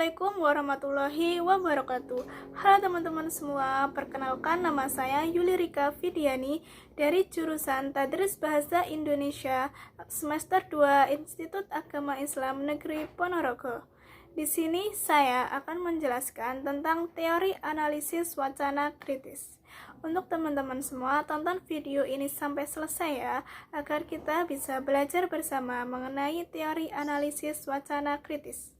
Assalamualaikum warahmatullahi wabarakatuh. Halo teman-teman semua, perkenalkan nama saya Yuli Rika Fidiani dari jurusan Tadris Bahasa Indonesia semester 2 Institut Agama Islam Negeri Ponorogo. Di sini saya akan menjelaskan tentang teori analisis wacana kritis. Untuk teman-teman semua, tonton video ini sampai selesai ya, agar kita bisa belajar bersama mengenai teori analisis wacana kritis.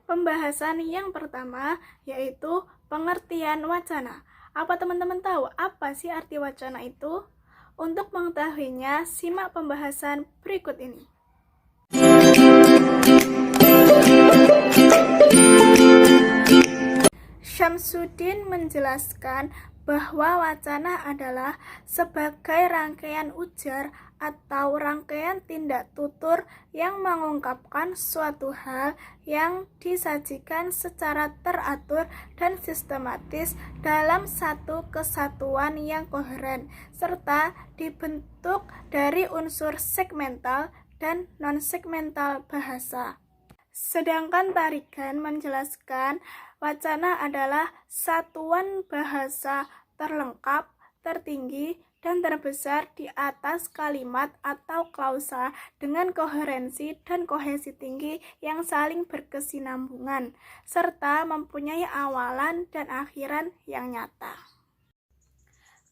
Pembahasan yang pertama yaitu pengertian wacana. Apa teman-teman tahu apa sih arti wacana itu? Untuk mengetahuinya, simak pembahasan berikut ini. Syamsuddin menjelaskan bahwa wacana adalah sebagai rangkaian ujar atau rangkaian tindak tutur yang mengungkapkan suatu hal yang disajikan secara teratur dan sistematis dalam satu kesatuan yang koheren, serta dibentuk dari unsur segmental dan non-segmental bahasa. Sedangkan Tarigan menjelaskan wacana adalah satuan bahasa terlengkap, tertinggi, dan terbesar di atas kalimat atau klausa dengan koherensi dan kohesi tinggi yang saling berkesinambungan, serta mempunyai awalan dan akhiran yang nyata.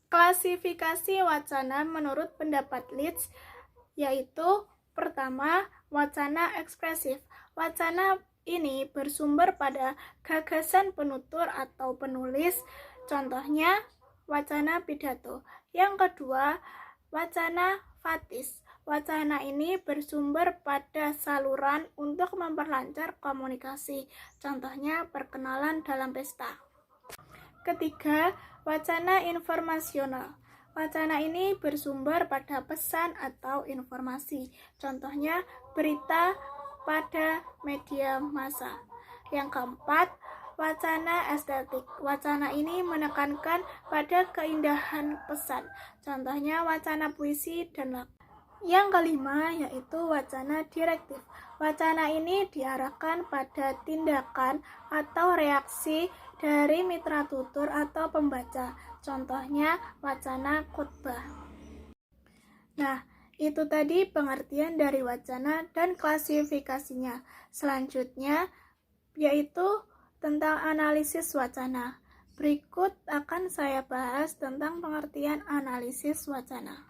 Klasifikasi wacana menurut pendapat Leeds yaitu: pertama, wacana ekspresif. Wacana ini bersumber pada gagasan penutur atau penulis, contohnya wacana pidato. Yang kedua, wacana fatis. Wacana ini bersumber pada saluran untuk memperlancar komunikasi, contohnya perkenalan dalam pesta. Ketiga, wacana informasional. Wacana ini bersumber pada pesan atau informasi, contohnya berita pada media massa. Yang keempat, wacana estetik. Wacana ini menekankan pada keindahan pesan, contohnya wacana puisi dan lagu. Yang kelima yaitu wacana direktif. Wacana ini diarahkan pada tindakan atau reaksi dari mitra tutur atau pembaca, contohnya wacana khutbah. Nah, itu tadi pengertian dari wacana dan klasifikasinya. Selanjutnya yaitu tentang analisis wacana. Berikut akan saya bahas tentang pengertian analisis wacana.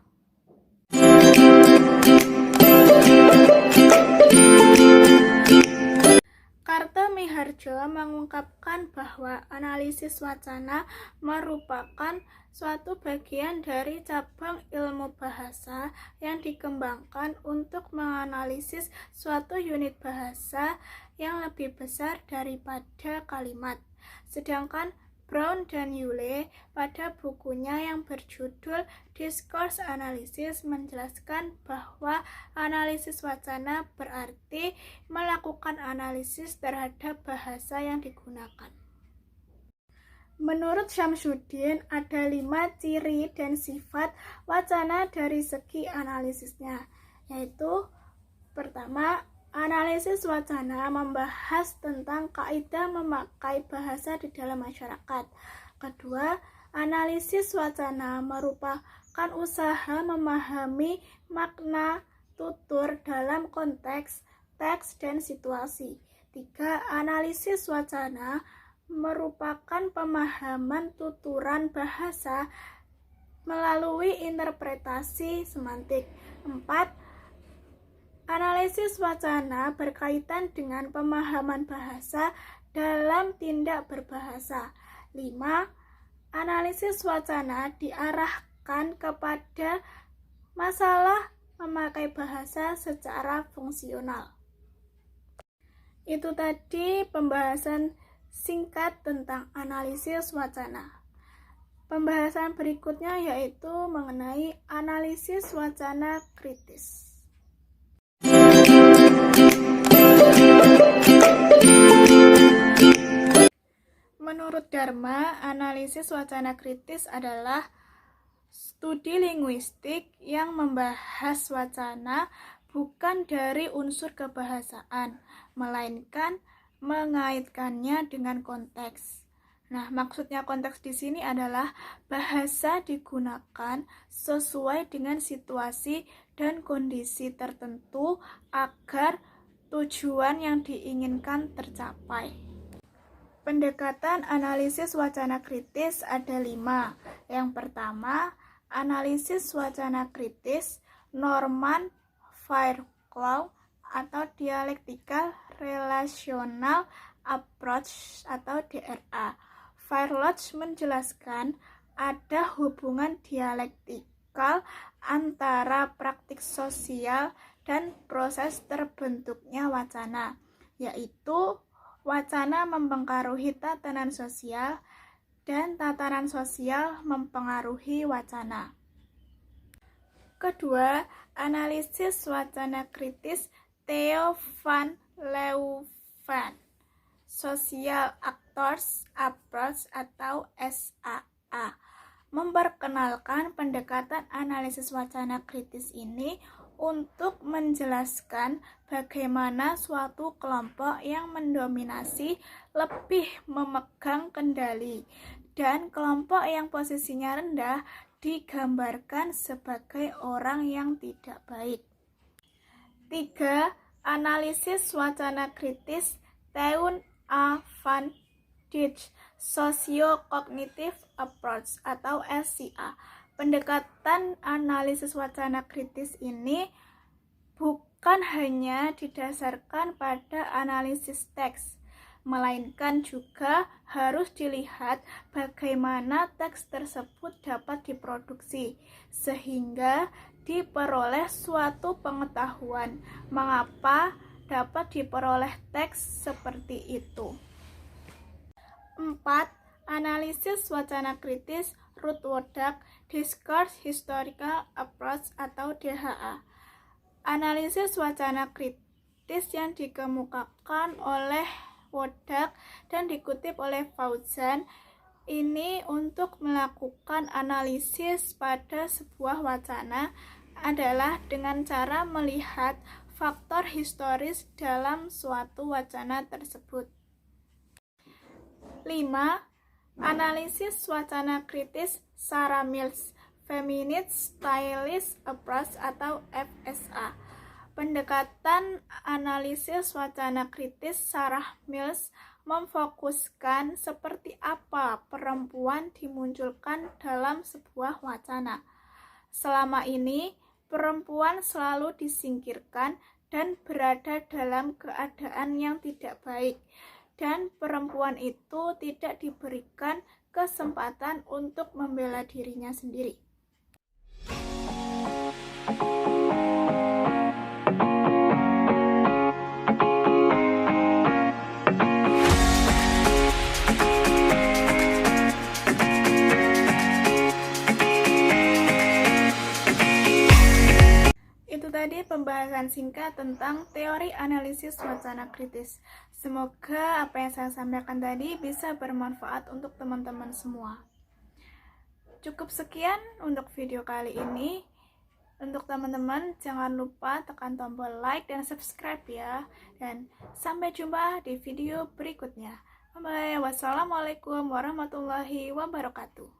Kartomiharjo mengungkapkan bahwa analisis wacana merupakan suatu bagian dari cabang ilmu bahasa yang dikembangkan untuk menganalisis suatu unit bahasa yang lebih besar daripada kalimat. Sedangkan Brown dan Yule pada bukunya yang berjudul Discourse Analysis menjelaskan bahwa analisis wacana berarti melakukan analisis terhadap bahasa yang digunakan. Menurut Syamsuddin, ada 5 ciri dan sifat wacana dari segi analisisnya, yaitu: pertama, analisis wacana membahas tentang kaidah memakai bahasa di dalam masyarakat. Kedua, analisis wacana merupakan usaha memahami makna tutur dalam konteks, teks, dan situasi. Tiga, analisis wacana merupakan pemahaman tuturan bahasa melalui interpretasi semantik. Empat, analisis wacana berkaitan dengan pemahaman bahasa dalam tindak berbahasa. 5. Analisis wacana diarahkan kepada masalah memakai bahasa secara fungsional. Itu tadi pembahasan singkat tentang analisis wacana. Pembahasan berikutnya yaitu mengenai analisis wacana kritis. Menurut Dharma, analisis wacana kritis adalah studi linguistik yang membahas wacana bukan dari unsur kebahasaan, melainkan mengaitkannya dengan konteks. Nah, maksudnya konteks di sini adalah bahasa digunakan sesuai dengan situasi dan kondisi tertentu agar tujuan yang diinginkan tercapai. Pendekatan analisis wacana kritis ada 5. Yang pertama, analisis wacana kritis Norman Fairclough atau Dialectical Relational Approach atau DRA. Fairclough menjelaskan ada hubungan dialektikal antara praktik sosial dan proses terbentuknya wacana, yaitu wacana mempengaruhi tatanan sosial dan tatanan sosial mempengaruhi wacana. Kedua, analisis wacana kritis Theo van Leeuwen, Social Actors Approach atau SAA, memperkenalkan pendekatan analisis wacana kritis ini untuk menjelaskan bagaimana suatu kelompok yang mendominasi lebih memegang kendali dan kelompok yang posisinya rendah digambarkan sebagai orang yang tidak baik. 3. Analisis wacana kritis Theun A. van Dijk, Socio-Cognitive Approach atau SCA. Pendekatan analisis wacana kritis ini bukan hanya didasarkan pada analisis teks, melainkan juga harus dilihat bagaimana teks tersebut dapat diproduksi, sehingga diperoleh suatu pengetahuan mengapa dapat diperoleh teks seperti itu. 4. Analisis wacana kritis Ruth Wodak, Discourse Historical Approach atau DHA. Analisis wacana kritis yang dikemukakan oleh Wodak dan dikutip oleh Fauzan ini untuk melakukan analisis pada sebuah wacana adalah dengan cara melihat faktor historis dalam suatu wacana tersebut. 5. Analisis wacana kritis Sarah Mills, Feminist Stylist Approach atau FSA. Pendekatan analisis wacana kritis Sarah Mills memfokuskan seperti apa perempuan dimunculkan dalam sebuah wacana. Selama ini, perempuan selalu disingkirkan dan berada dalam keadaan yang tidak baik, dan perempuan itu tidak diberikan kesempatan untuk membela dirinya sendiri. Itu tadi pembahasan singkat tentang teori analisis wacana kritis. Semoga apa yang saya sampaikan tadi bisa bermanfaat untuk teman-teman semua. Cukup sekian untuk video kali ini. Untuk teman-teman, jangan lupa tekan tombol like dan subscribe ya. Dan sampai jumpa di video berikutnya. Bye-bye. Wassalamualaikum warahmatullahi wabarakatuh.